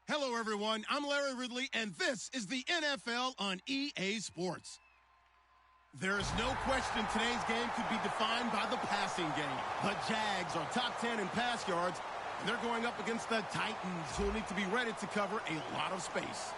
Hello, everyone. I'm Larry Ridley, and this is the NFL on EA Sports. There is no question today's game could be defined by the passing game. The Jags are top 10 in pass yards, and they're going up against the Titans, who will need to be ready to cover a lot of space.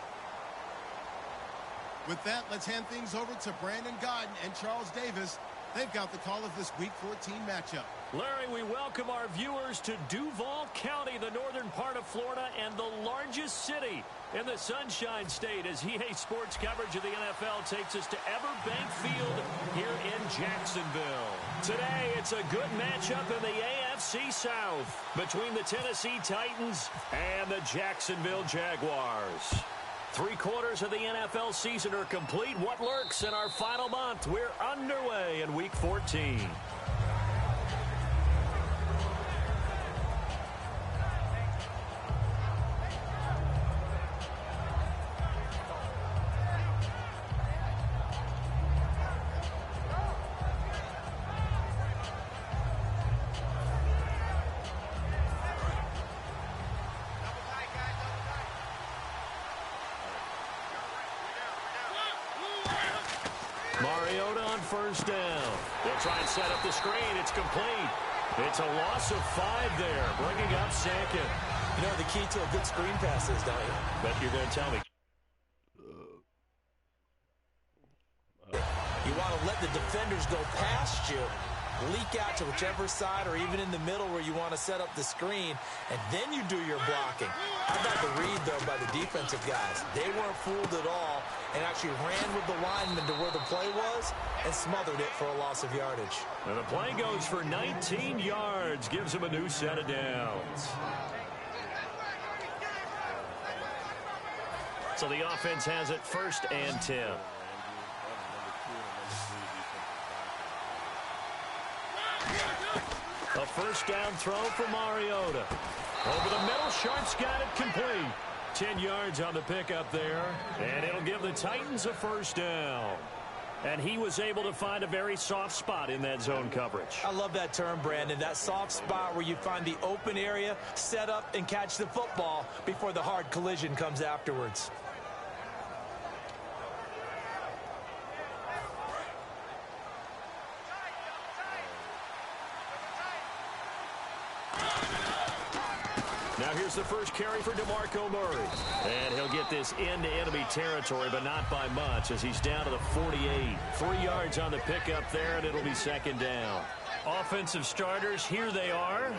With that, let's hand things over to Brandon Godden and Charles Davis. They've got the call of this Week 14 matchup. Larry, we welcome our viewers to Duval County, the northern part of Florida, and the largest city in the Sunshine State, as EA Sports coverage of the NFL takes us to Everbank Field here in Jacksonville. Today, it's a good matchup in the AFC South between the Tennessee Titans and the Jacksonville Jaguars. 3/4 of the NFL season are complete. What lurks in our final month? We're underway in Week 14. First down. They'll try and set up the screen. It's complete. It's a loss of 5 there, bringing up second. You know the key to a good screen pass is, don't you? But you're going to tell me. You want to let the defenders go past you, leak out to whichever side or even in the middle where you want to set up the screen, and then you do your blocking. How about the read, though, by the defensive guys? They weren't fooled at all and actually ran with the lineman to where the play was and smothered it for a loss of yardage. And the play goes for 19 yards, gives them a new set of downs. So the offense has it 1st and 10. A first down throw for Mariota. Over the middle, Sharp's got it complete. 10 yards on the pickup there, and it'll give the Titans a first down. And he was able to find a very soft spot in that zone coverage. I love that term, Brandon. That soft spot where you find the open area, set up, and catch the football before the hard collision comes afterwards. Now here's the first carry for DeMarco Murray. And he'll get this into enemy territory, but not by much, as he's down to the 48. 3 yards on the pickup there, and it'll be 2nd down. Offensive starters, here they are.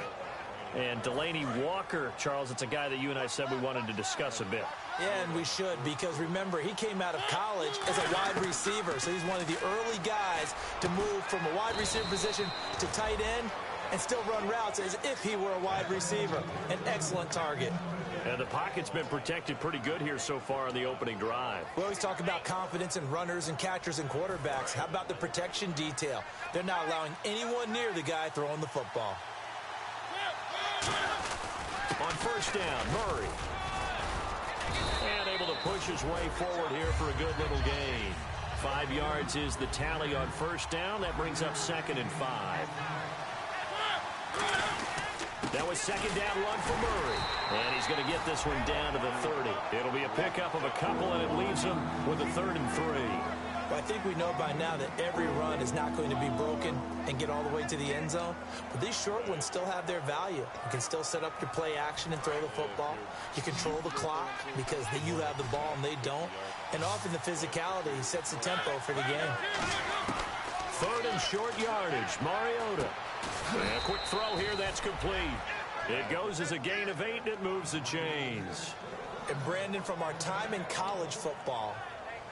And Delaney Walker, Charles, it's a guy that you and I said we wanted to discuss a bit. Yeah, and we should, because remember, he came out of college as a wide receiver, so he's one of the early guys to move from a wide receiver position to tight end and still run routes as if he were a wide receiver. An excellent target. And the pocket's been protected pretty good here so far on the opening drive. We always talk about confidence in runners and catchers and quarterbacks. How about the protection detail? They're not allowing anyone near the guy throwing the football. On first down, Murray. And able to push his way forward here for a good little gain. 5 yards is the tally on first down. That brings up 2nd and 5. That was 2nd down run for Murray. And he's going to get this one down to the 30. It'll be a pickup of a couple, and it leaves him with a 3rd and 3. Well, I think we know by now that every run is not going to be broken and get all the way to the end zone. But these short ones still have their value. You can still set up your play action and throw the football. You control the clock because you have the ball and they don't. And often the physicality sets the tempo for the game. 3rd and short yardage, Mariota. And a quick throw here, that's complete. It goes as a gain of 8, and it moves the chains. And Brandon, from our time in college football,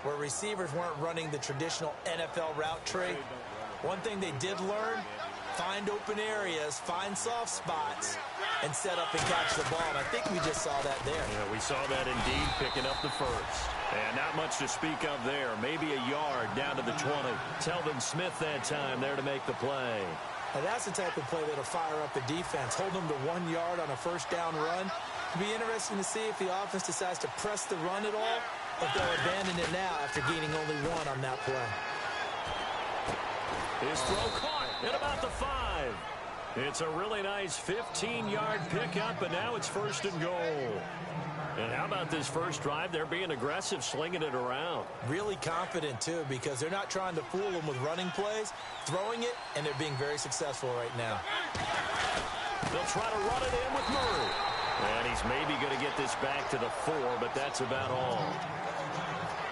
where receivers weren't running the traditional NFL route tree, one thing they did learn, find open areas, find soft spots, and set up and catch the ball. And I think we just saw that there. Yeah, we saw that indeed, picking up the first. And not much to speak of there. Maybe a yard down to the 20. Telvin Smith that time there to make the play. Now that's the type of play that'll fire up a defense. Hold them to 1 yard on a first down run. It'll be interesting to see if the offense decides to press the run at all, or if they'll abandon it now after gaining only 1 on that play. His throw caught at about the 5. It's a really nice 15-yard pickup, and now it's 1st and goal. And how about this first drive? They're being aggressive, slinging it around. Really confident, too, because they're not trying to fool them with running plays, throwing it, and they're being very successful right now. They'll try to run it in with Murray. And he's maybe going to get this back to the 4, but that's about all.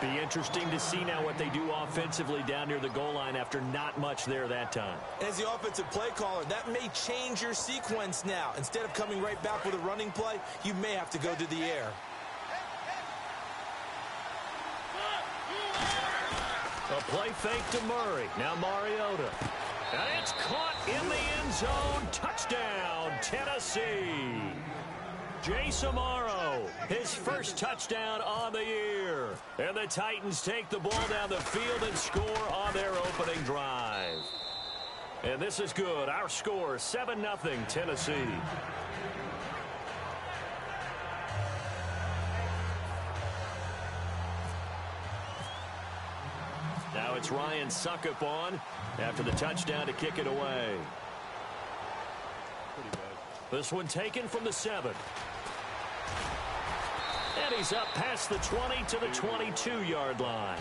Be interesting to see now what they do offensively down near the goal line after not much there that time. As the offensive play caller, that may change your sequence now. Instead of coming right back with a running play, you may have to go to the air. A play fake to Murray. Now Mariota. And it's caught in the end zone. Touchdown, Tennessee. Jace Amaro, his first touchdown on the year. And the Titans take the ball down the field and score on their opening drive. And this is good. Our score, 7-0 Tennessee. Now it's Ryan Suckup on after the touchdown to kick it away. This one taken from the 7. And he's up past the 20 to the 22-yard line.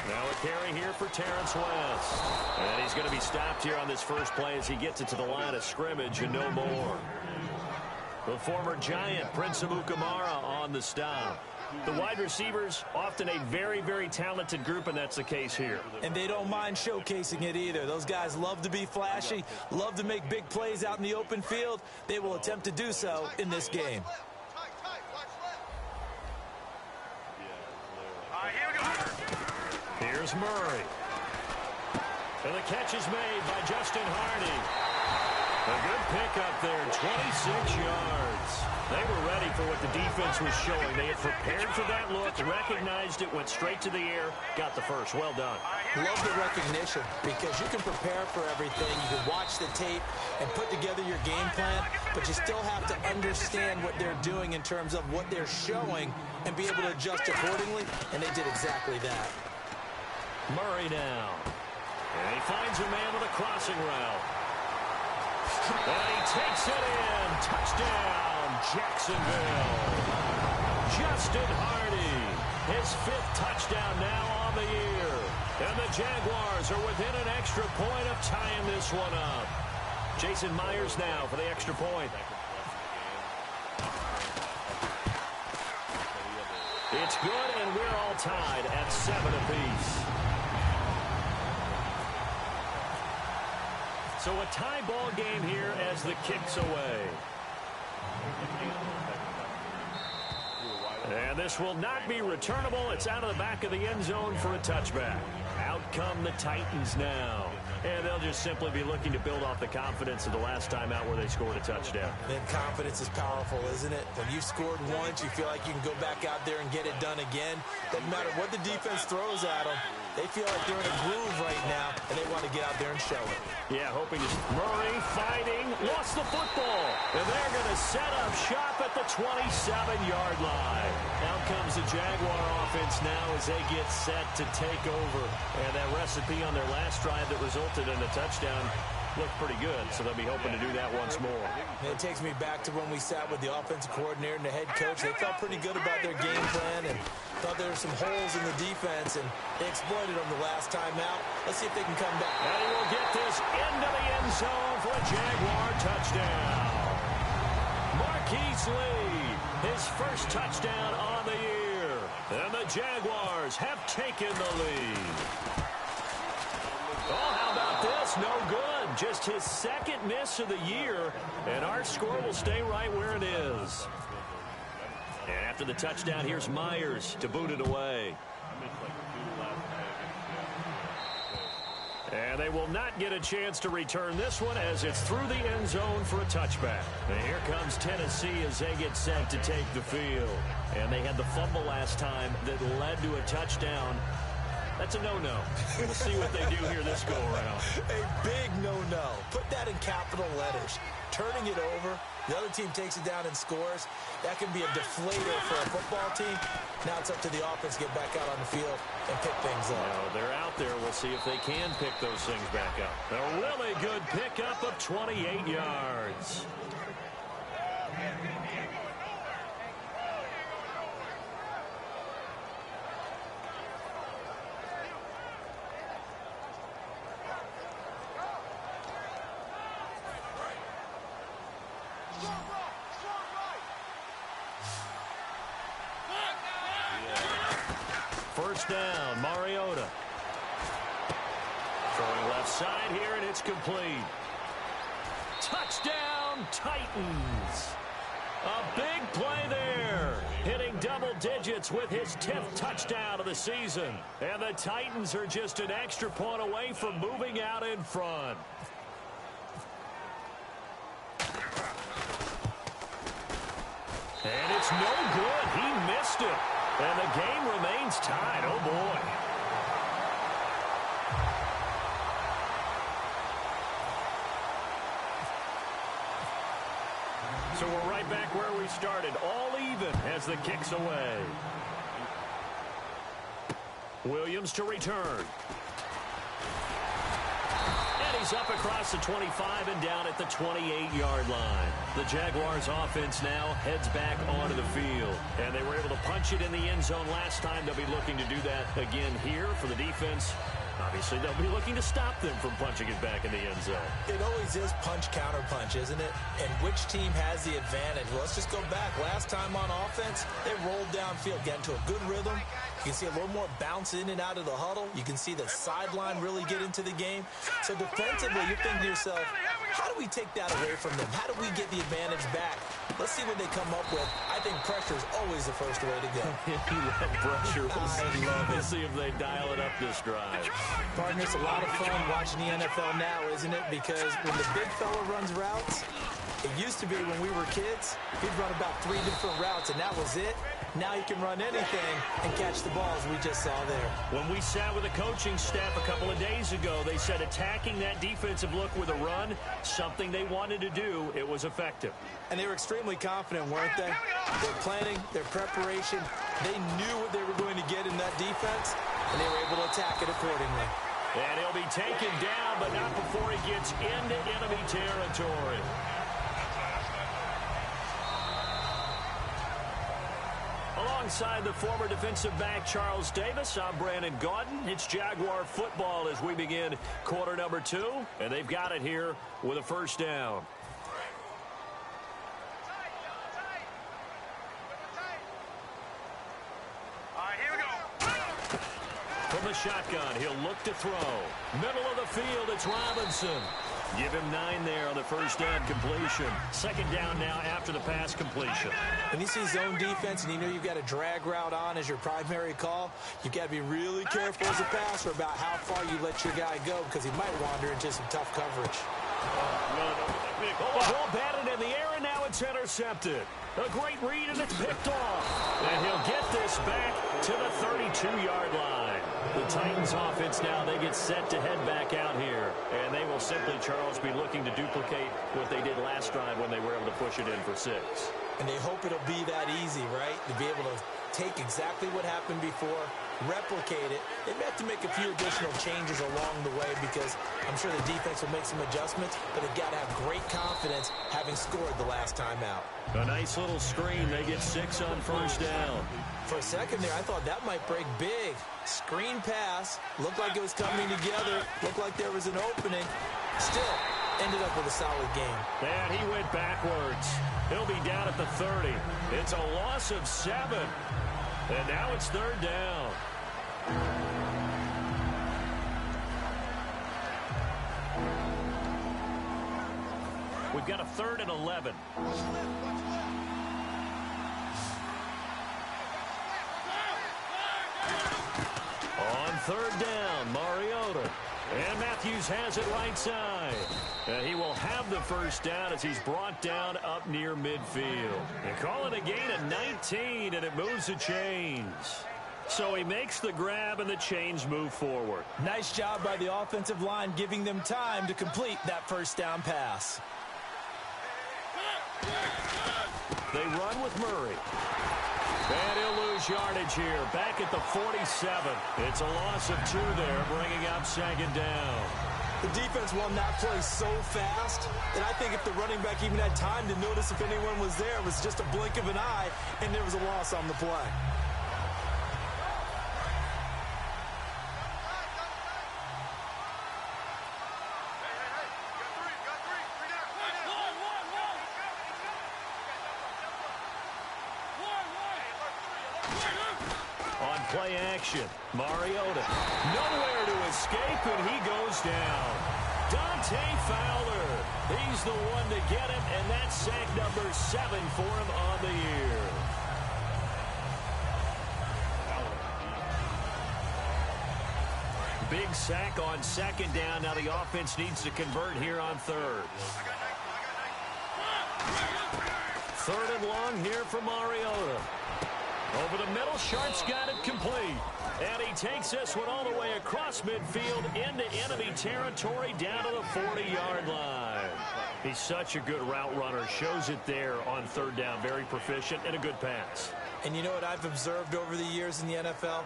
Now a carry here for Terrence West. And he's going to be stopped here on this first play as he gets it to the line of scrimmage and no more. The former Giant, Prince Amukamara, on the stop. The wide receivers, often a very, very talented group, and that's the case here. And they don't mind showcasing it either. Those guys love to be flashy, love to make big plays out in the open field. They will attempt to do so in this game. Here's Murray. And the catch is made by Justin Hardy. A good pickup there, 26 yards. They were ready for what the defense was showing. They had prepared for that look, recognized it, went straight to the air, got the first. Well done. Love the recognition because you can prepare for everything. You can watch the tape and put together your game plan, but you still have to understand what they're doing in terms of what they're showing and be able to adjust accordingly, and they did exactly that. Murray now. And he finds a man with a crossing route. And he takes it in. Touchdown, Jacksonville. Justin Hardy, his 5th touchdown now on the year. And the Jaguars are within an extra point of tying this one up. Jason Myers now for the extra point. It's good, and we're all tied at 7 apiece. So a tie ball game here as the kick's away. And this will not be returnable. It's out of the back of the end zone for a touchback. Out come the Titans now. And they'll just simply be looking to build off the confidence of the last time out where they scored a touchdown. Then confidence is powerful, isn't it? When you've scored once, you feel like you can go back out there and get it done again. Doesn't matter what the defense throws at them. They feel like they're in a groove right now, and they want to get out there and show it. Yeah, hoping to... Murray fighting, lost the football. And they're going to set up shop at the 27-yard line. Out comes the Jaguar offense now as they get set to take over. And that recipe on their last drive that resulted in a touchdown looked pretty good, so they'll be hoping to do that once more. And it takes me back to when we sat with the offensive coordinator and the head coach. They felt pretty good about their game plan and thought there were some holes in the defense, and they exploited them the last time out. Let's see if they can come back. And he will get this into the end zone for a Jaguar touchdown. Marquise Lee, his first touchdown on the year. And the Jaguars have taken the lead. Oh, how about this? No good. Just his second miss of the year, and our score will stay right where it is. And after the touchdown, here's Myers to boot it away. And they will not get a chance to return this one as it's through the end zone for a touchback. And here comes Tennessee as they get set to take the field. And they had the fumble last time that led to a touchdown. That's a no-no. We'll see what they do here this go-around. A big no-no. Put that in capital letters. Turning it over, the other team takes it down and scores. That can be a deflator for a football team. Now it's up to the offense to get back out on the field and pick things up. Well, they're out there. We'll see if they can pick those things back up. A really good pickup of 28 yards. First down, Mariota. Throwing left side here, and it's complete. Touchdown, Titans. A big play there. Hitting double digits with his 10th touchdown of the season. And the Titans are just an extra point away from moving out in front. And it's no good. He missed it. And the game remains tied. Oh, boy. So we're right back where we started. All even as the kick's away. Williams to return. And he's up across the 25 and down at the 28-yard line. The Jaguars offense now heads back onto the field. And they were able to punch it in the end zone last time. They'll be looking to do that again here for the defense. Obviously, they'll be looking to stop them from punching it back in the end zone. It always is punch-counter-punch, isn't it? And which team has the advantage? Well, let's just go back. Last time on offense, they rolled downfield, got into a good rhythm. You can see a little more bounce in and out of the huddle. You can see the sideline really get into the game. So defensively, you're thinking to yourself, how do we take that away from them? How do we get the advantage back? Let's see what they come up with. I think pressure is always the first way to go. You love pressure. We'll see if they dial it up this drive. Partner, it's a lot of fun watching the NFL now, isn't it? Because when the big fella runs routes, it used to be when we were kids, he'd run about 3 different routes, and that was it. Now you can run anything and catch the balls we just saw there. When we sat with the coaching staff a couple of days ago, they said attacking that defensive look with a run, something they wanted to do, it was effective. And they were extremely confident, weren't they? Their planning, their preparation, they knew what they were going to get in that defense, and they were able to attack it accordingly. And he'll be taken down, but not before he gets into enemy territory. Alongside the former defensive back Charles Davis, I'm Brandon Gaudin. It's Jaguar football as we begin quarter number 2, and they've got it here with a first down. From the shotgun, he'll look to throw. Middle of the field, it's Robinson. Give him 9 there on the first down completion. Second down now after the pass completion. When you see zone defense and you know you've got a drag route on as your primary call, you've got to be really careful as a passer about how far you let your guy go because he might wander into some tough coverage. Ball batted in the air, and now it's intercepted. A great read, and it's picked off. And he'll get this back to the 32-yard line. The Titans offense now, they get set to head back out here. And they will simply, Charles, be looking to duplicate what they did last drive when they were able to push it in for 6. And they hope it'll be that easy, right? To be able to take exactly what happened before, replicate it. They may have to make a few additional changes along the way because I'm sure the defense will make some adjustments, but they've got to have great confidence having scored the last time out. A nice little screen. They get 6 on first down. For a second there, I thought that might break big. Screen pass. Looked like it was coming together. Looked like there was an opening. Still ended up with a solid game. And he went backwards. He'll be down at the 30. It's a loss of 7. And now it's third down. We've got a 3rd and 11. On third down, Mariota. And Matthews has it right side. And he will have the first down as he's brought down up near midfield. They call it a gain of 19, and it moves the chains. So he makes the grab, and the chains move forward. Nice job by the offensive line giving them time to complete that first down pass. They run with Murray. And he'll lose yardage here. Back at the 47. It's a loss of 2 there, bringing up second down. The defense won that play so fast that I think if the running back even had time to notice if anyone was there, it was just a blink of an eye, and there was a loss on the play. Play action. Mariota. Nowhere to escape, and he goes down. Dante Fowler. He's the one to get him, and that's sack number 7 for him on the year. Big sack on second down. Now the offense needs to convert here on third. 3rd and long here for Mariota. Over the middle, Sharp's got it complete. And he takes this one all the way across midfield into enemy territory down to the 40-yard line. He's such a good route runner. Shows it there on third down. Very proficient and a good pass. And you know what I've observed over the years in the NFL?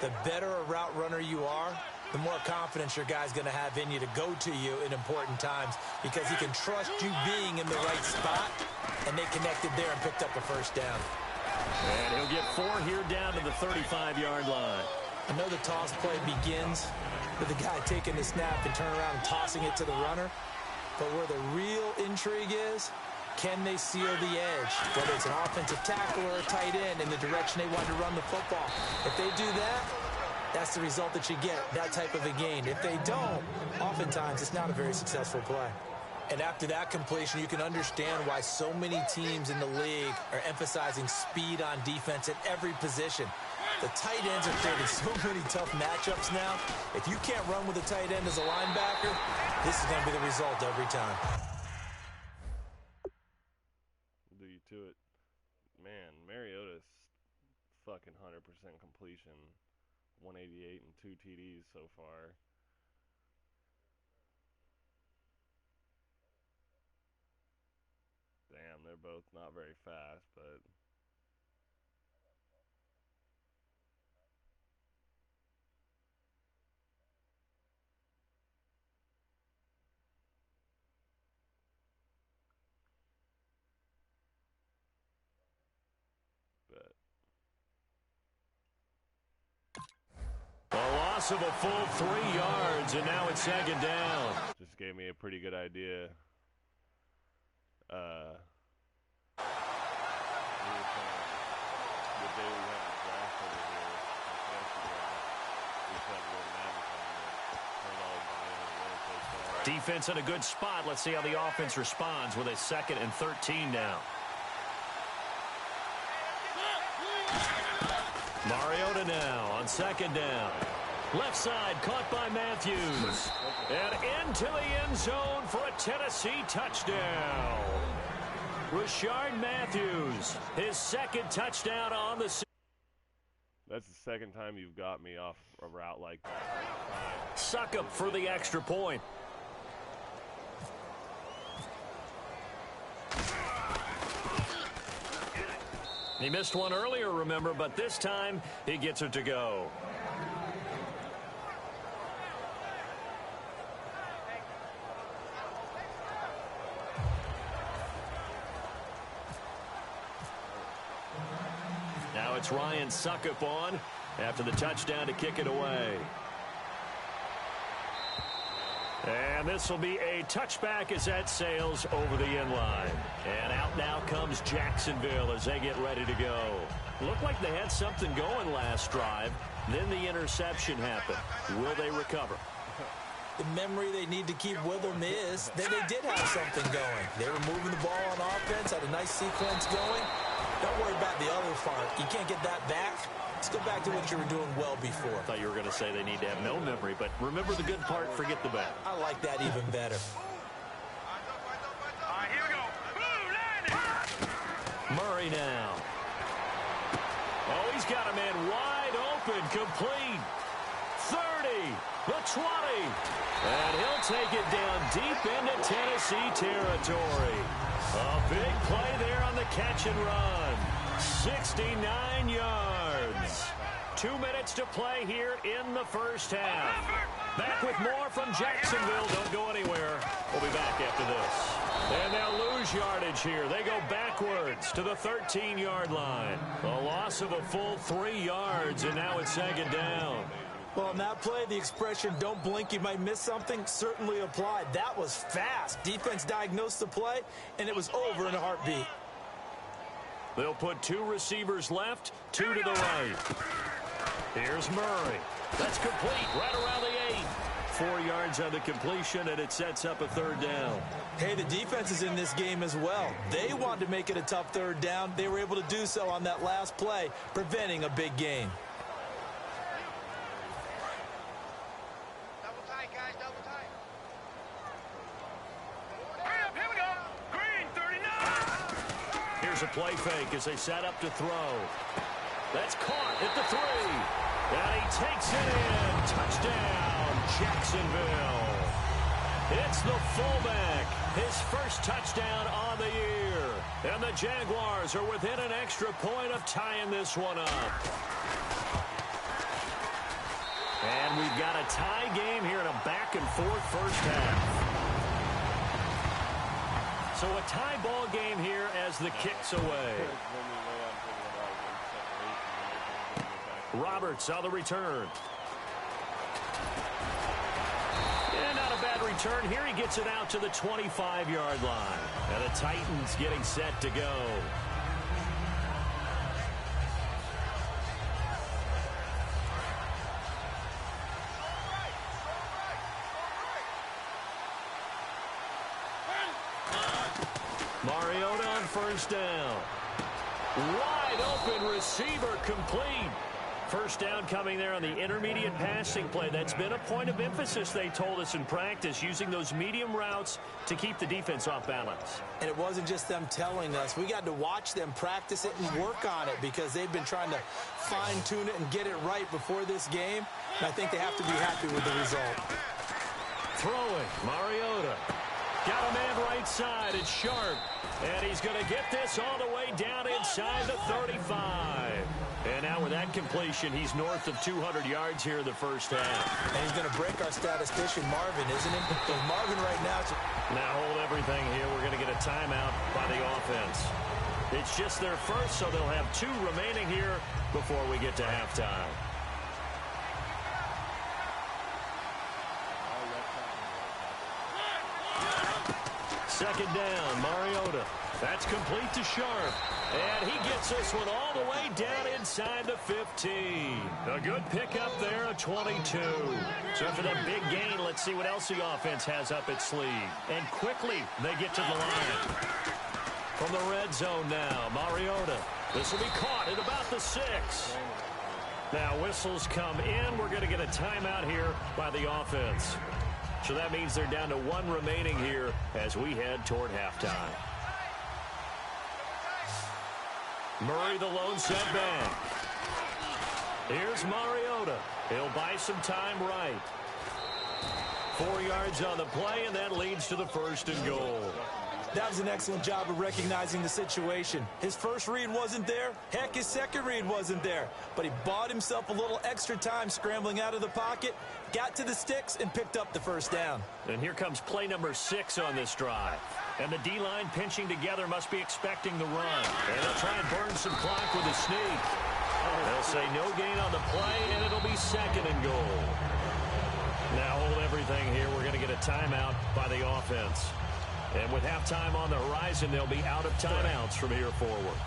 The better a route runner you are, the more confidence your guy's going to have in you to go to you in important times because he can trust you being in the right spot, and they connected there and picked up a first down. And he'll get 4 here down to the 35-yard line. I know the toss play begins with the guy taking the snap and turning around and tossing it to the runner. But where the real intrigue is, can they seal the edge? Whether it's an offensive tackle or a tight end in the direction they want to run the football. If they do that, that's the result that you get, that type of a gain. If they don't, oftentimes it's not a very successful play. And after that completion, you can understand why so many teams in the league are emphasizing speed on defense at every position. The tight ends are creating so many tough matchups now. If you can't run with a tight end as a linebacker, this is going to be the result every time. Do you to it. Man, Mariota's fucking 100% completion. 188 and 2 TDs so far. Damn, they're both not very fast, but a loss of a full 3 yards, and now it's second down. Just gave me a pretty good idea. Defense in a good spot. Let's see how the offense responds with a 2nd and 13 now. Mariota now on 2nd down. Left side caught by Matthews. And into the end zone for a Tennessee touchdown. Rashard Matthews, his 2nd touchdown on the season. That's the 2nd time you've got me off a route like that. Suckup for the extra point. He missed one earlier, remember, but this time he gets it to go. Now it's Ryan Suckup on after the touchdown to kick it away. And this will be a touchback as that sails over the end line. And out now comes Jacksonville as they get ready to go. Looked like they had something going last drive. Then the interception happened. Will they recover? The memory they need to keep with them is that they did have something going. They were moving the ball on offense, had a nice sequence going. Don't worry about the other part. You can't get that back. Let's go back to what you were doing well before. I thought you were going to say they need to have no memory, but remember the good part, forget the bad. I like that even better. All right, here we go. Murray now. Oh, he's got a man wide open, complete. 30, the 20. And he'll take it down deep into Tennessee territory. A big play there on the catch and run. 69 yards. 2 minutes to play here in the first half. Back with more from Jacksonville. Don't go anywhere. We'll be back after this. And they'll lose yardage here. They go backwards to the 13-yard line. A loss of a full 3 yards, and now it's 2nd down. Well, on that play, the expression, don't blink, you might miss something, certainly applied. That was fast. Defense diagnosed the play, and it was over in a heartbeat. They'll put 2 receivers left, 2 to the right. Here's Murray. That's complete right around the 8. 4 yards on the completion, and it sets up a 3rd down. Hey, the defense is in this game as well. They wanted to make it a tough 3rd down. They were able to do so on that last play, preventing a big gain. Double tight, guys, double tight. Hurry up, here we go. Green, 39. Here's a play fake as they set up to throw. That's caught at the 3. And he takes it in. Touchdown, Jacksonville. It's the fullback. His first touchdown on the year. And the Jaguars are within an extra point of tying this one up. And we've got a tie game here in a back-and-forth first half. So a tie ball game here as the kick's away. Roberts on the return. And not a bad return. Here he gets it out to the 25-yard line. And the Titans getting set to go. Mariota on first down. Wide open receiver complete. First down coming there on the intermediate passing play. That's been a point of emphasis, they told us in practice, using those medium routes to keep the defense off balance. And it wasn't just them telling us. We got to watch them practice it and work on it because they've been trying to fine-tune it and get it right before this game. And I think they have to be happy with the result. Throwing, Mariota. Got a man right side. It's Sharp. And he's going to get this all the way down inside the 35. And now with that completion, he's north of 200 yards here in the first half. And he's going to break our statistician, Marvin, isn't he? Because Marvin right now... Now hold everything here. We're going to get a timeout by the offense. It's just their first, so they'll have 2 remaining here before we get to halftime. second down. Mariota. That's complete to Sharp. And he gets this one all the way down inside the 15. A good pickup there, a 22. So after that big gain, let's see what else the offense has up its sleeve. And quickly, they get to the line. From the red zone now, Mariota. This will be caught at about the 6. Now whistles come in. We're going to get a timeout here by the offense. So that means they're down to 1 remaining here as we head toward halftime. Murray the lone setback. Here's Mariota. He'll buy some time right. 4 yards on the play, and that leads to the 1st and goal. That was an excellent job of recognizing the situation. His first read wasn't there. Heck, his second read wasn't there. But he bought himself a little extra time scrambling out of the pocket, got to the sticks, and picked up the 1st down. And here comes play number 6 on this drive. And the D-line pinching together must be expecting the run. And they'll try and burn some clock with a sneak. They'll say no gain on the play, and it'll be 2nd and goal. Now hold everything here. We're going to get a timeout by the offense. And with halftime on the horizon, they'll be out of timeouts from here forward.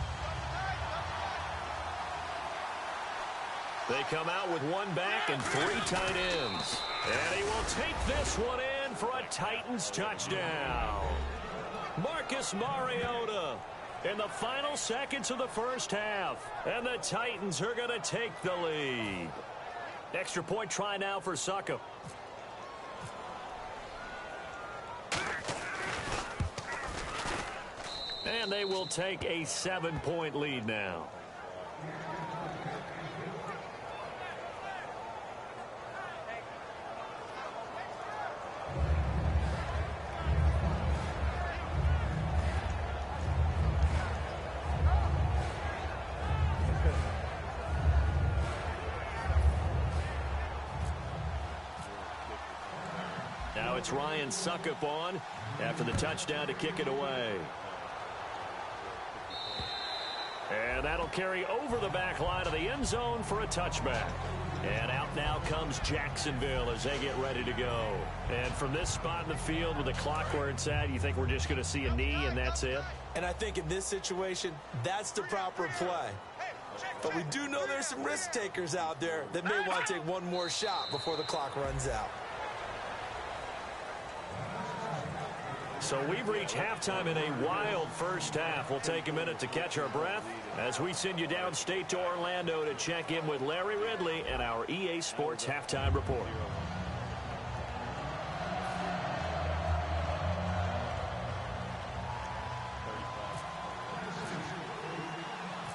They come out with 1 back and 3 tight ends. And he will take this one in for a Titans touchdown. Marcus Mariota in the final seconds of the 1st half. And the Titans are going to take the lead. Extra point try now for Succop. And they will take a 7-point lead now. Now it's Ryan Succop on after the touchdown to kick it away. And that'll carry over the back line of the end zone for a touchback. And out now comes Jacksonville as they get ready to go. And from this spot in the field with the clock where it's at, you think we're just going to see a knee and that's it? And I think in this situation, that's the proper play. But we do know there's some risk takers out there that may want to take one more shot before the clock runs out. So we've reached halftime in a wild 1st half. We'll take a minute to catch our breath as we send you downstate to Orlando to check in with Larry Ridley and our EA Sports Halftime Report.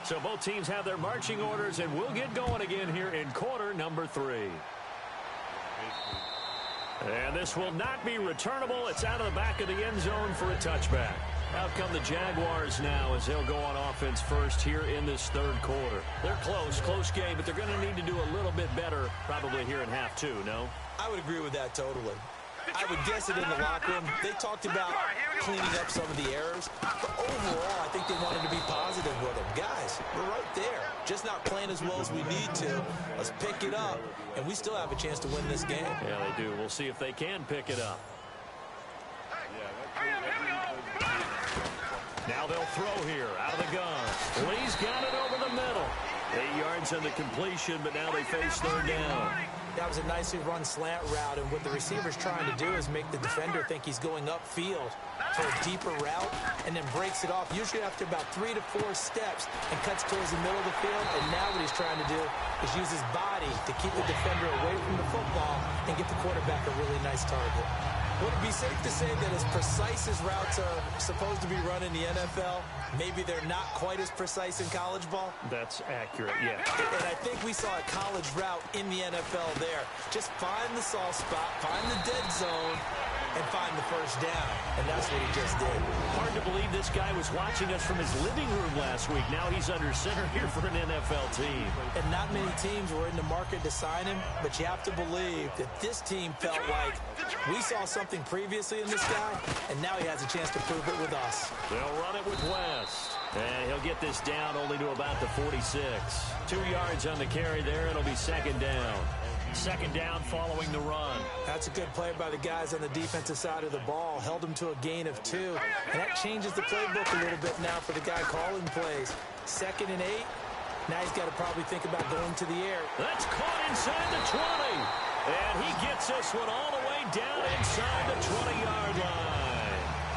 So both teams have their marching orders, and we'll get going again here in quarter number 3. And this will not be returnable. It's out of the back of the end zone for a touchback. Out come the Jaguars now as they'll go on offense first here in this 3rd quarter. They're close game, but they're going to need to do a little bit better probably here in half 2, no? I would agree with that totally. I would guess it in the locker room. They talked about cleaning up some of the errors. But overall, I think they wanted to be positive with them. Guys, we're right there. Just not playing as well as we need to. Let's pick it up, and we still have a chance to win this game. Yeah, they do. We'll see if they can pick it up. Now they'll throw here out of the gun. Lee's got it over the middle. 8 yards on the completion, but now they face 3rd down. That was a nicely run slant route, and what the receiver's trying to do is make the defender think he's going upfield for a deeper route, and then breaks it off, usually after about 3 to 4 steps, and cuts towards the middle of the field. And now what he's trying to do is use his body to keep the defender away from the football and get the quarterback a really nice target. Would it be safe to say that as precise as routes are supposed to be run in the NFL, maybe they're not quite as precise in college ball? That's accurate, yeah. And I think we saw a college route in the NFL there. Just find the soft spot, find the dead zone, and find the 1st down. And that's what he just did. Hard to believe this guy was watching us from his living room last week. Now he's under center here for an NFL team. And not many teams were in the market to sign him, but you have to believe that this team felt like we saw something previously in this guy, and now he has a chance to prove it with us. They'll run it with West. And he'll get this down only to about the 46. 2 yards on the carry there. It'll be 2nd down. Second down following the run. That's a good play by the guys on the defensive side of the ball. Held them to a gain of 2. And that changes the playbook a little bit now for the guy calling plays. 2nd and 8. Now he's got to probably think about going to the air. That's caught inside the 20. And he gets this one all the way down inside the 20-yard line.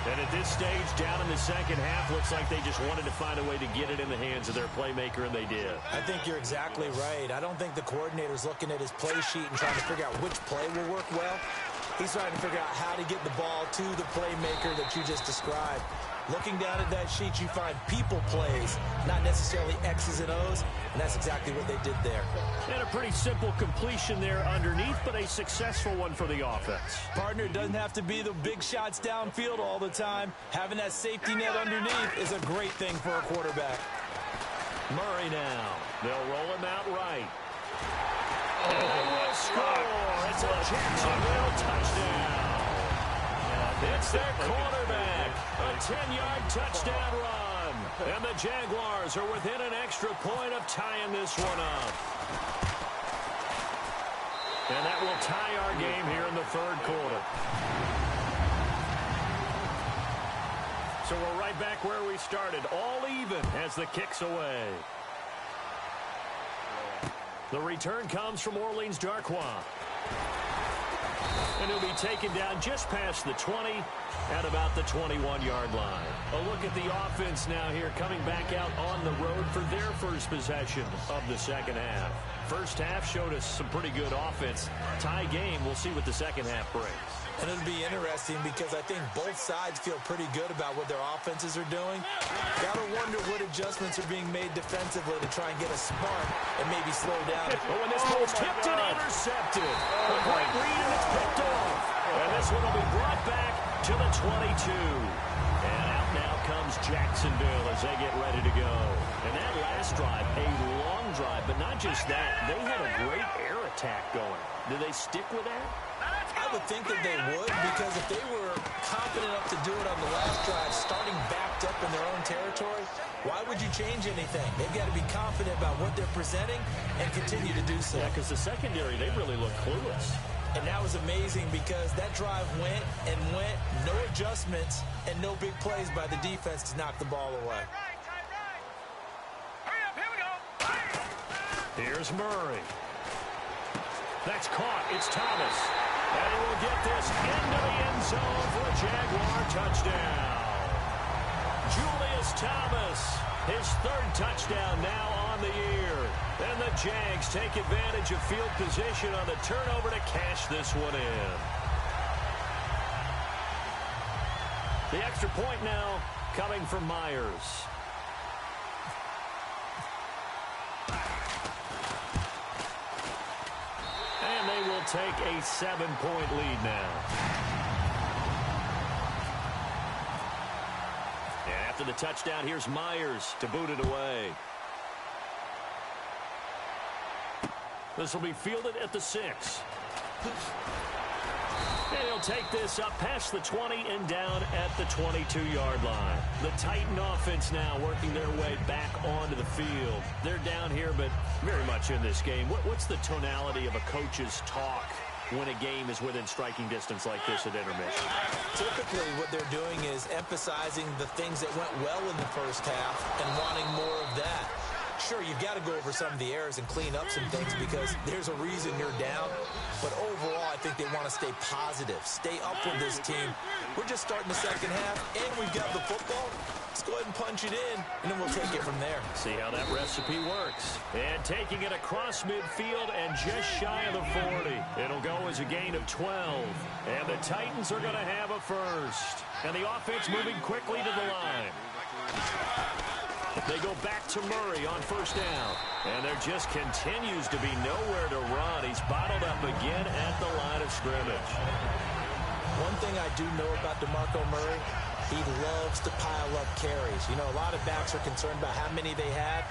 And at this stage, down in the second half, looks like they just wanted to find a way to get it in the hands of their playmaker, and they did. I think you're exactly right. I don't think the coordinator's looking at his play sheet and trying to figure out which play will work well. He's trying to figure out how to get the ball to the playmaker that you just described. Looking down at that sheet, you find people plays, not necessarily X's and O's, and that's exactly what they did there. And a pretty simple completion there underneath, but a successful one for the offense. Partner, it doesn't have to be the big shots downfield all the time. Having that safety net underneath is a great thing for a quarterback. Murray now. They'll roll him out right. And they will score. It's a Jacksonville touchdown. It's their quarterback. A 10-yard touchdown run. And the Jaguars are within an extra point of tying this one up. And that will tie our game here in the third quarter. So we're right back where we started. All even as the kick's away. The return comes from Orleans Darkwa. And he'll be taken down just past the 20 at about the 21-yard line. A look at the offense now here, coming back out on the road for their first possession of the second half. First half showed us some pretty good offense. Tie game, we'll see what the second half brings. And it'll be interesting because I think both sides feel pretty good about what their offenses are doing. Got to wonder what adjustments are being made defensively to try and get a spark and maybe slow down. Oh, and this ball's tipped and intercepted. A great read, and it's picked off. And this one will be brought back to the 22. And out now comes Jacksonville as they get ready to go. And that last drive, a long drive, but not just that. They had a great air attack going. Did they stick with that? I would think that they would, because if they were confident enough to do it on the last drive, starting backed up in their own territory, why would you change anything? They've got to be confident about what they're presenting and continue to do so. Yeah, because the secondary, they really look clueless. And that was amazing because that drive went and went, no adjustments, and no big plays by the defense to knock the ball away. Hurry up, here we go. Here's Murray. That's caught. It's Thomas. And he will get this into the end zone for a Jaguar touchdown. Julius Thomas, his third touchdown now on the year. And the Jags take advantage of field position on the turnover to cash this one in. The extra point now coming from Myers. And they will take a 7-point lead now. And after the touchdown, here's Myers to boot it away. This will be fielded at the 6. And he'll take this up past the 20 and down at the 22-yard line. The Titan offense now working their way back onto the field. They're down here, but very much in this game. What's the tonality of a coach's talk when a game is within striking distance like this at intermission? Typically, what they're doing is emphasizing the things that went well in the first half and wanting more of that. Sure, you've got to go over some of the errors and clean up some things because there's a reason you're down. But overall, I think they want to stay positive, stay up with this team. We're just starting the second half, and we've got the football. Let's go ahead and punch it in, and then we'll take it from there. See how that recipe works. And taking it across midfield and just shy of the 40. It'll go as a gain of 12. And the Titans are going to have a first. And the offense moving quickly to the line. They go back to Murray on first down. And there just continues to be nowhere to run. He's bottled up again at the line of scrimmage. One thing I do know about DeMarco Murray, he loves to pile up carries. You know, a lot of backs are concerned about how many they have.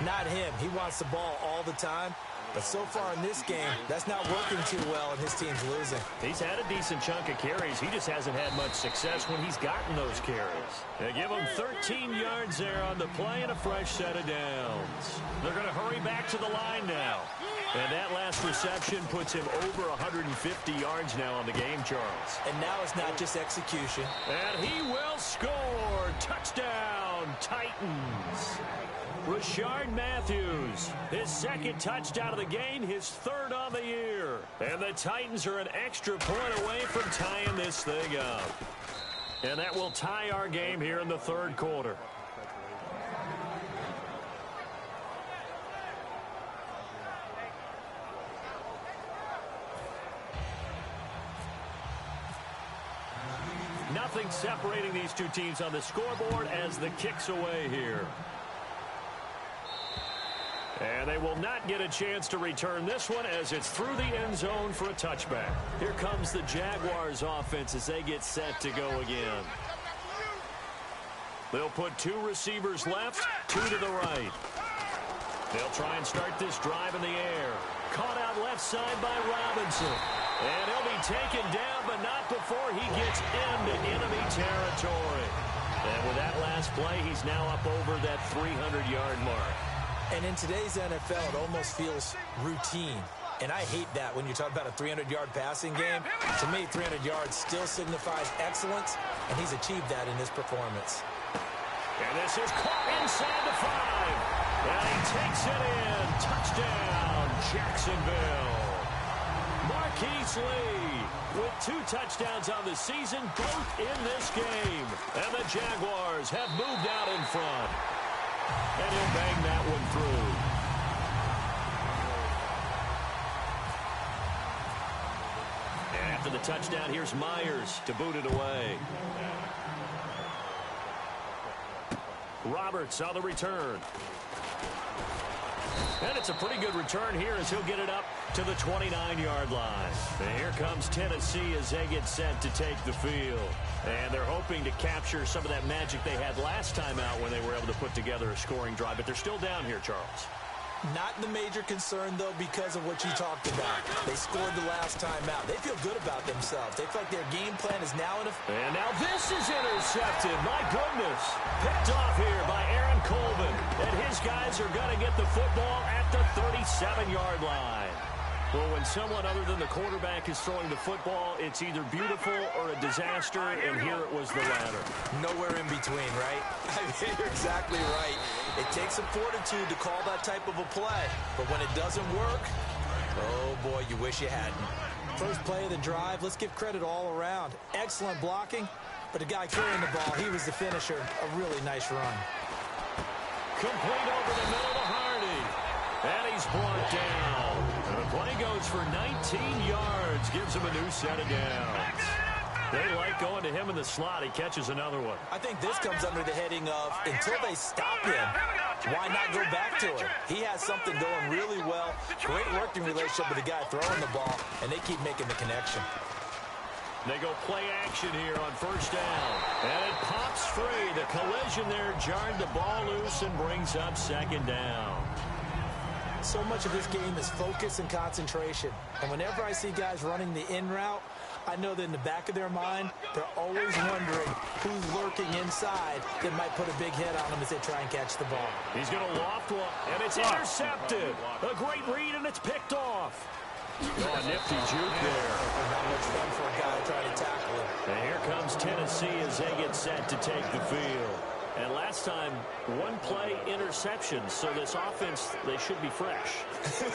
Not him. He wants the ball all the time. But so far in this game, that's not working too well, and his team's losing. He's had a decent chunk of carries. He just hasn't had much success when he's gotten those carries. They give him 13 yards there on the play and a fresh set of downs. They're going to hurry back to the line now. And that last reception puts him over 150 yards now on the game, Charles. And now it's not just execution. And he will score. Touchdown, Titans. Rashard Matthews, his second touchdown of the game, his third on the year. And the Titans are an extra point away from tying this thing up. And that will tie our game here in the third quarter. Nothing separating these two teams on the scoreboard as the kick's away here. And they will not get a chance to return this one as it's through the end zone for a touchback. Here comes the Jaguars offense as they get set to go again. They'll put two receivers left, two to the right. They'll try and start this drive in the air. Caught out left side by Robinson. And he'll be taken down, but not before he gets into enemy territory. And with that last play, he's now up over that 300-yard mark. And in today's NFL, it almost feels routine. And I hate that when you talk about a 300-yard passing game. To me, 300 yards still signifies excellence, and he's achieved that in this performance. And this is caught inside the 5. And he takes it in. Touchdown, Jacksonville. Marquise Lee with 2 touchdowns on the season, both in this game. And the Jaguars have moved out in front. And he'll bang that one through. And after the touchdown, here's Myers to boot it away. Roberts on the return. And it's a pretty good return here as he'll get it up to the 29-yard line. And here comes Tennessee as they get set to take the field. And they're hoping to capture some of that magic they had last time out when they were able to put together a scoring drive. But they're still down here, Charles. Not the major concern, though, because of what you talked about. They scored the last time out. They feel good about themselves. They feel like their game plan is now in effect. And now this is intercepted. My goodness. Picked off here by Aaron Colvin. And his guys are going to get the football at the 37-yard line. Well, when someone other than the quarterback is throwing the football, it's either beautiful or a disaster, and here it was the latter. Nowhere in between, right? I mean, you're exactly right. It takes some fortitude to call that type of a play, but when it doesn't work, oh boy, you wish you hadn't. First play of the drive, let's give credit all around. Excellent blocking, but the guy carrying the ball, he was the finisher. A really nice run. Complete over the middle to Hardy, and he's brought down. And the play goes for 19 yards, gives him a new set of downs. They like going to him in the slot. He catches another one. I think this comes under the heading of, until they stop him, why not go back to him? He has something going really well. Great working relationship with the guy throwing the ball, and they keep making the connection. They go play action here on first down. And it pops free. The collision there jarred the ball loose and brings up second down. So much of this game is focus and concentration. And whenever I see guys running the in route, I know that in the back of their mind, they're always wondering who's lurking inside that might put a big hit on them as they try and catch the ball. He's going to loft one, and it's intercepted. A great read, and it's picked off. Oh, nifty juke there. Not much fun for a guy trying to tackle him. And here comes Tennessee as they get set to take the field. And last time, one play interception, so this offense, they should be fresh.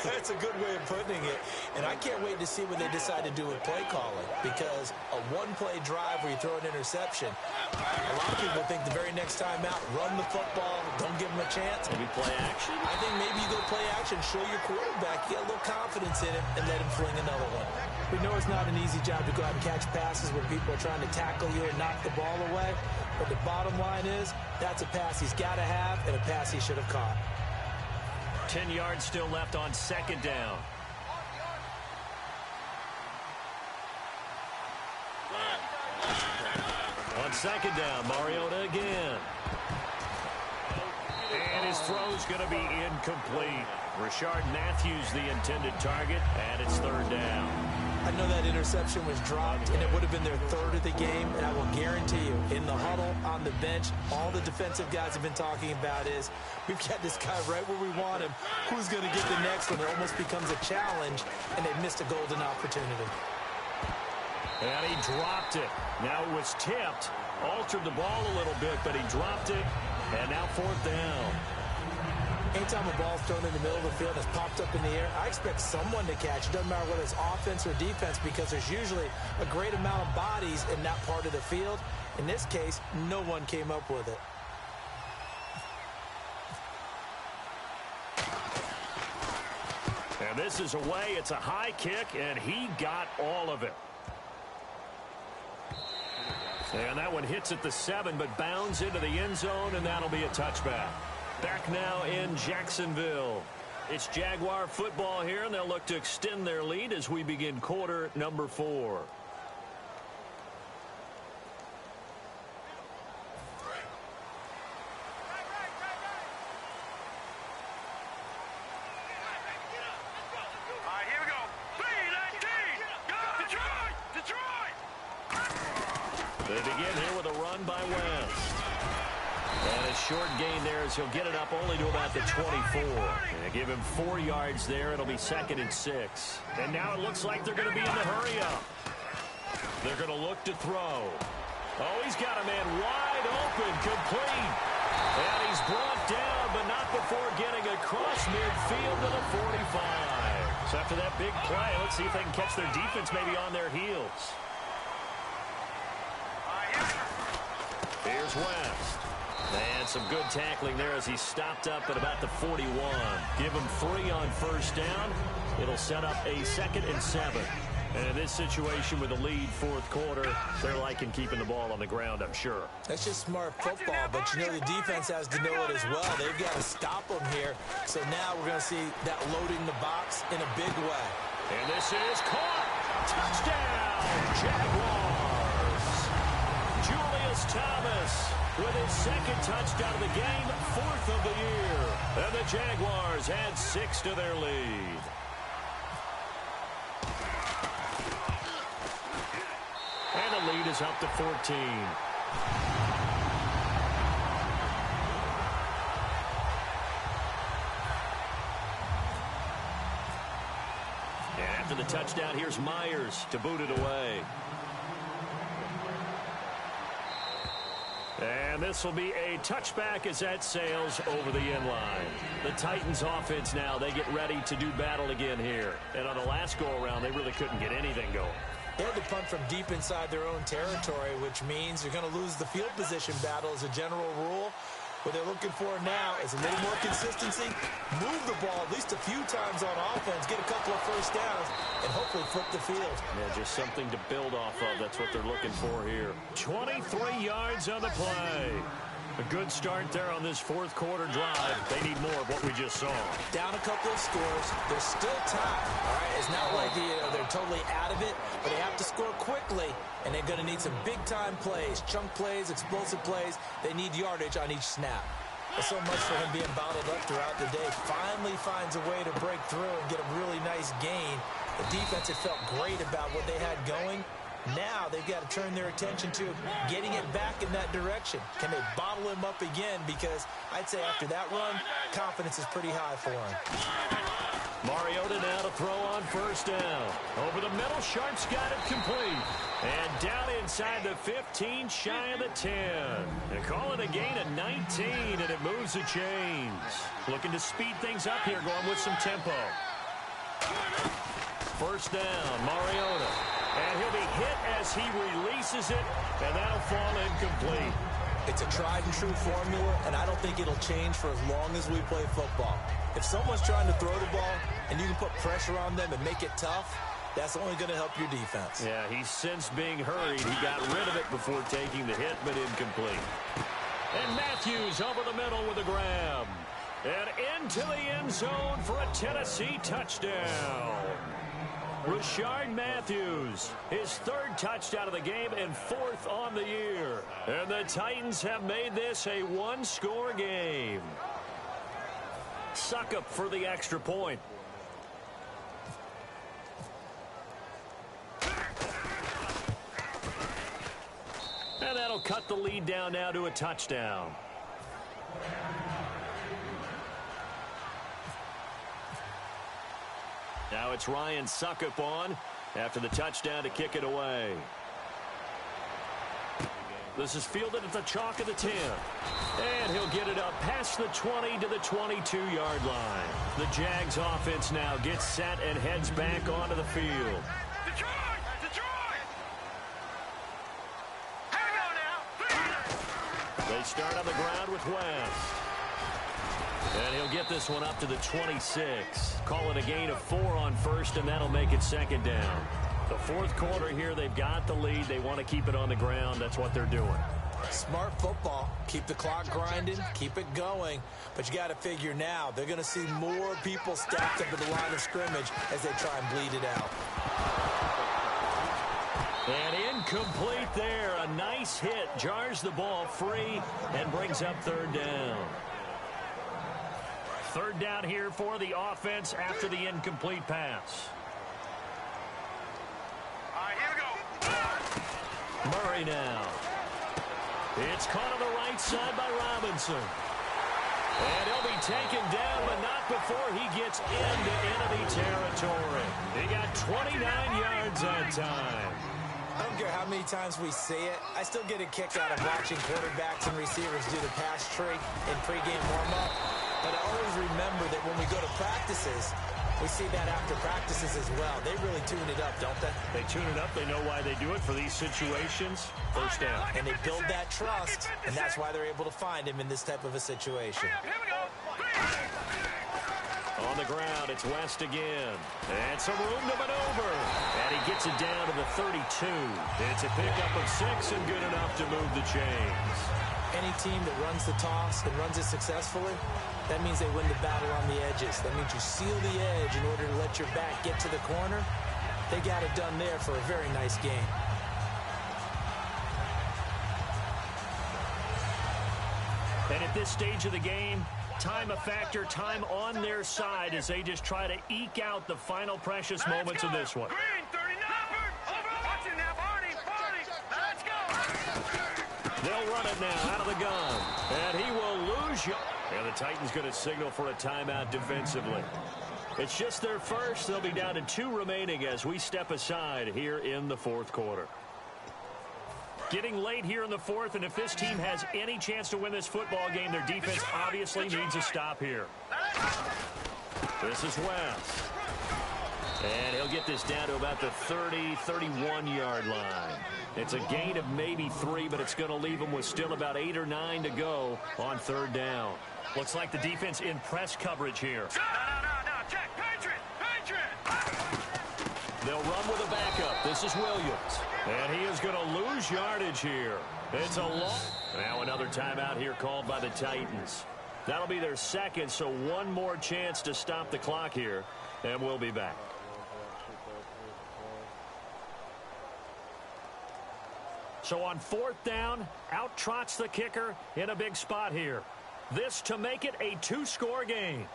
That's a good way of putting it. And I can't wait to see what they decide to do with play calling, because a one-play drive where you throw an interception, a lot of people think the very next time out, run the football, don't give them a chance. Maybe play action? I think maybe you go play action, show your quarterback, get a little confidence in him, and let him fling another one. We know it's not an easy job to go out and catch passes where people are trying to tackle you and knock the ball away. But the bottom line is, that's a pass he's got to have and a pass he should have caught. 10 yards still left on second down. On second down, Mariota again. And his throw's going to be incomplete. Rashard Matthews the intended target, and it's third down. I know that interception was dropped, and it would have been their third of the game, and I will guarantee you, in the huddle, on the bench, all the defensive guys have been talking about is, we've got this guy right where we want him. Who's going to get the next one? It almost becomes a challenge, and they missed a golden opportunity. And he dropped it. Now it was tipped. Altered the ball a little bit, but he dropped it. And now fourth down. Anytime a ball's thrown in the middle of the field that's popped up in the air, I expect someone to catch. It doesn't matter whether it's offense or defense, because there's usually a great amount of bodies in that part of the field. In this case, no one came up with it. And this is away. It's a high kick, and he got all of it. And that one hits at the 7, but bounds into the end zone, and that'll be a touchback. Back now in Jacksonville. It's Jaguar football here, and they'll look to extend their lead as we begin quarter number 4. They begin here with a run by West. And a short gain there as he'll get it up only to about the 24. And give him 4 yards there. It'll be 2nd and 6. And now it looks like they're going to be in the hurry-up. They're going to look to throw. Oh, he's got a man wide open, complete. And he's brought down, but not before getting across midfield to the 45. So after that big play, let's see if they can catch their defense maybe on their heels. Here's West. And some good tackling there as he stopped up at about the 41. Give him 3 on first down. It'll set up a 2nd and 7. And in this situation with the lead fourth quarter, they're liking keeping the ball on the ground, I'm sure. That's just smart football, but you know the defense has to know it as well. They've got to stop them here. So now we're going to see that loading the box in a big way. And this is caught. Touchdown, Jaguars. Julius Thomas with his 2nd touchdown of the game, 4th of the year. And the Jaguars add 6 to their lead. And the lead is up to 14. And after the touchdown, here's Myers to boot it away. And this will be a touchback as that sails over the end line. The Titans offense now, they get ready to do battle again here. And on the last go-around, they really couldn't get anything going. They had to punt from deep inside their own territory, which means you're going to lose the field position battle as a general rule. What they're looking for now is a little more consistency, move the ball at least a few times on offense, get a couple of first downs, and hopefully flip the field. Yeah, just something to build off of. That's what they're looking for here. 23 yards on the play. A good start there on this fourth quarter drive. They need more of what we just saw. Down a couple of scores. They're still tied. All right, it's not like they're totally out of it, but they have to score quickly, and they're going to need some big-time plays, chunk plays, explosive plays. They need yardage on each snap. There's so much for him being bottled up throughout the day. Finally finds a way to break through and get a really nice gain. The defense had felt great about what they had going. Now they've got to turn their attention to getting it back in that direction. Can they bottle him up again? Because I'd say after that run, confidence is pretty high for him. Mariota now to throw on first down. Over the middle, Sharp's got it complete. And down inside the 15, shy of the 10. They call it a gain of 19, and it moves the chains. Looking to speed things up here, going with some tempo. First down, Mariota. And he'll be hit as he releases it, and that'll fall incomplete. It's a tried-and-true formula, and I don't think it'll change for as long as we play football. If someone's trying to throw the ball and you can put pressure on them and make it tough, that's only going to help your defense. Yeah, he's since being hurried. He got rid of it before taking the hit, but incomplete. And Matthews over the middle with a grab. And into the end zone for a Tennessee touchdown. Rashard Matthews, his 3rd touchdown of the game and 4th on the year. And the Titans have made this a 1-score game. Suckup for the extra point. they'll cut the lead down now to a touchdown. Now it's Ryan Suckup on after the touchdown to kick it away. This is fielded at the chalk of the 10. And he'll get it up past the 20 to the 22-yard line. The Jags offense now gets set and heads back onto the field. Detroit! Detroit! Hang on now! They start on the ground with West. And he'll get this one up to the 26. Call it a gain of 4 on first, and that'll make it second down. The fourth quarter here, they've got the lead. They want to keep it on the ground. That's what they're doing. Smart football. Keep the clock grinding. Keep it going. But you got to figure now, they're going to see more people stacked up at the line of scrimmage as they try and bleed it out. And incomplete there. A nice hit. Jars the ball free and brings up third down. Third down here for the offense after the incomplete pass. All right, here we go. Murray now. It's caught on the right side by Robinson. And he'll be taken down, but not before he gets into enemy territory. He got 29 yards that time. I don't care how many times we see it. I still get a kick out of watching quarterbacks and receivers do the pass tree in pregame warm-up. But I always remember that when we go to practices, we see that after practices as well. They really tune it up, don't they? They tune it up. They know why they do it for these situations. First down. And they build that trust, and that's why they're able to find him in this type of a situation. Here we go. On the ground, it's West again. And some room to maneuver. And he gets it down to the 32. It's a pickup of 6 and good enough to move the chains. Any team that runs the toss and runs it successfully, that means they win the battle on the edges. That means you seal the edge in order to let your back get to the corner. They got it done there for a very nice game. And at this stage of the game, time a factor, time on their side as they just try to eke out the final precious moments of this one. Green, 39. Watch it now, Barney. Let's go. They'll run it now out of the gun. And he will lose you. And the Titans going to signal for a timeout defensively. It's just their first. They'll be down to 2 remaining as we step aside here in the fourth quarter. Getting late here in the fourth, and if this team has any chance to win this football game, their defense obviously needs a stop here. This is West. And he'll get this down to about the 30, 31-yard line. It's a gain of maybe 3, but it's going to leave them with still about 8 or 9 to go on third down. Looks like the defense in press coverage here. No, check. Patriot. They'll run with a backup. This is Williams. And he is going to lose yardage here. It's a long... Now another timeout here called by the Titans. That'll be their second, so one more chance to stop the clock here, and we'll be back. So on fourth down, out trots the kicker in a big spot here. This to make it a 2-score game.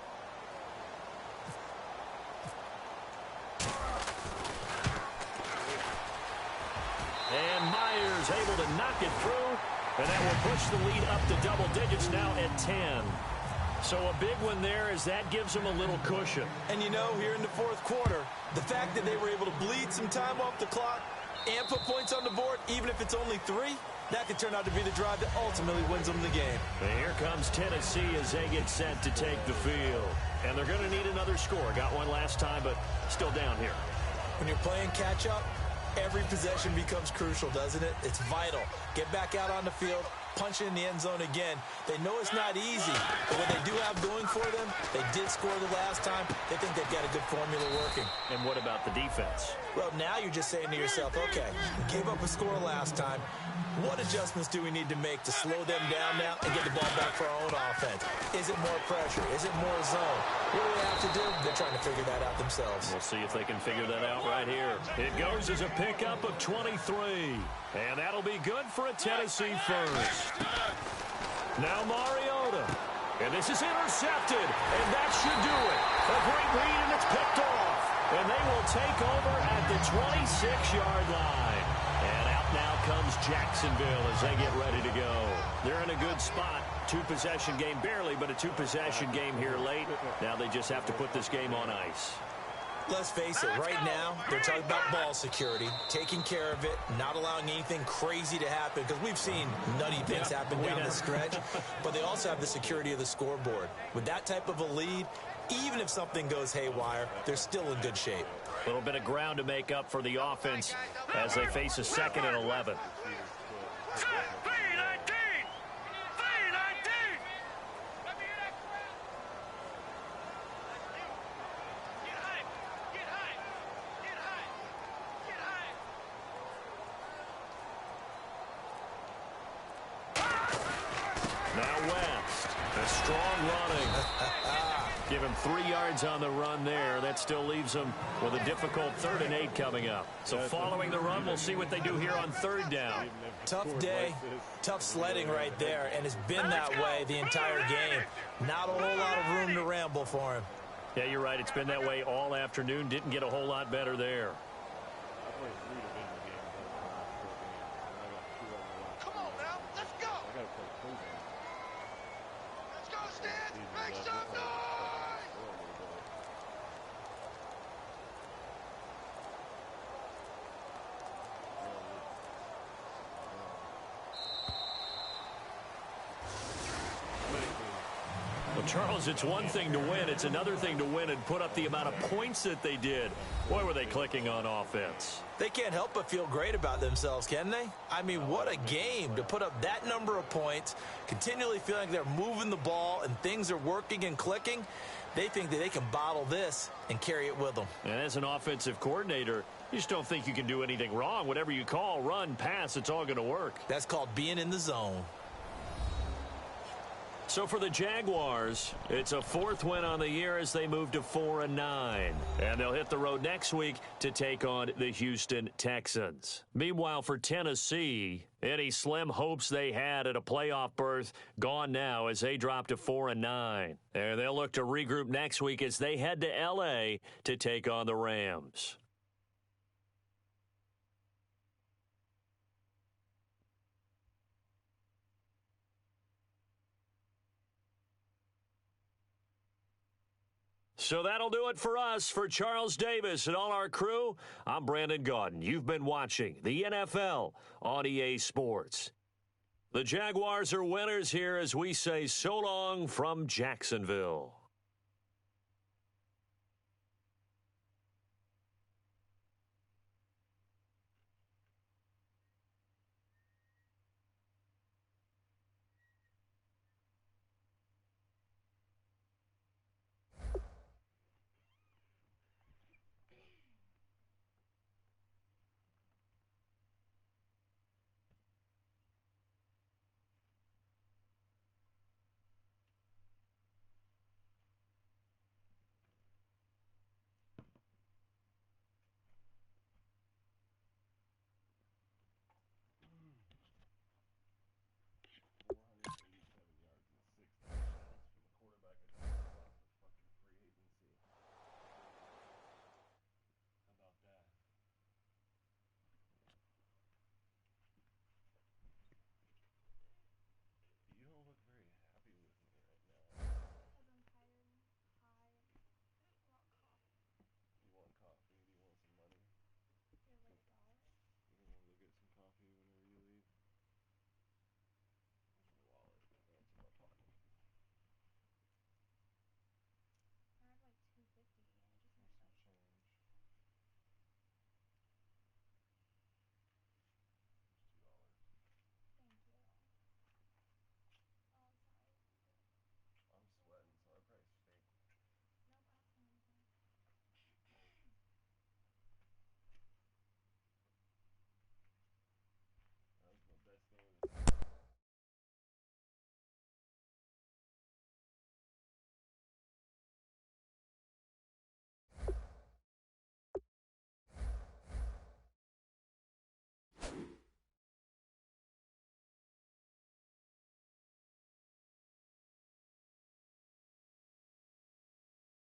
And Myers able to knock it through, and that will push the lead up to double digits now at 10. So a big one there as that gives them a little cushion. And you know, here in the fourth quarter, the fact that they were able to bleed some time off the clock and put points on the board, even if it's only 3, that could turn out to be the drive that ultimately wins them the game. And here comes Tennessee as they get set to take the field. And they're going to need another score. Got one last time, but still down here. When you're playing catch-up, every possession becomes crucial, doesn't it? It's vital. Get back out on the field, punch it in the end zone again. They know it's not easy, but what they do have going for them, they did score the last time. They think they've got a good formula working. And what about the defense? Well, now you're just saying to yourself, okay, we gave up a score last time. What adjustments do we need to make to slow them down now and get the ball back for our own offense? Is it more pressure? Is it more zone? What do they have to do? They're trying to figure that out themselves. We'll see if they can figure that out right here. It goes as a pickup of 23. And that'll be good for a Tennessee first. Now Mariota. And this is intercepted. And that should do it. A great read, and it's picked off. And they will take over at the 26-yard line. And out now comes Jacksonville as they get ready to go. They're in a good spot. Two-possession game, barely, but a two-possession game here late. Now they just have to put this game on ice. Let's face it, right now, they're talking about ball security, taking care of it, not allowing anything crazy to happen, because we've seen nutty things happen down the stretch, but they also have the security of the scoreboard. With that type of a lead, even if something goes haywire, they're still in good shape. A little bit of ground to make up for the offense as they face a 2nd and 11. Now West, a strong running. Give him 3 yards on the run there. That still leaves him with a difficult 3rd and 8 coming up. So following the run, we'll see what they do here on 3rd down. Tough day, tough sledding right there, and it's been that way the entire game. Not a whole lot of room to ramble for him. Yeah, you're right. It's been that way all afternoon. Didn't get a whole lot better there. Come on now, let's go. Let's go, Stan. Make some noise. Well, Charles, it's one thing to win. It's another thing to win and put up the amount of points that they did. Boy, were they clicking on offense. They can't help but feel great about themselves, can they? I mean, what a game to put up that number of points, continually feeling like they're moving the ball and things are working and clicking. They think that they can bottle this and carry it with them. And as an offensive coordinator, you just don't think you can do anything wrong. Whatever you call, run, pass, it's all going to work. That's called being in the zone. So for the Jaguars, it's a 4th win on the year as they move to 4-9. And they'll hit the road next week to take on the Houston Texans. Meanwhile, for Tennessee, any slim hopes they had at a playoff berth gone now as they drop to 4-9. And they'll look to regroup next week as they head to L.A. to take on the Rams. So that'll do it for us. For Charles Davis and all our crew, I'm Brandon Gaudin. You've been watching the NFL on EA Sports. The Jaguars are winners here as we say so long from Jacksonville.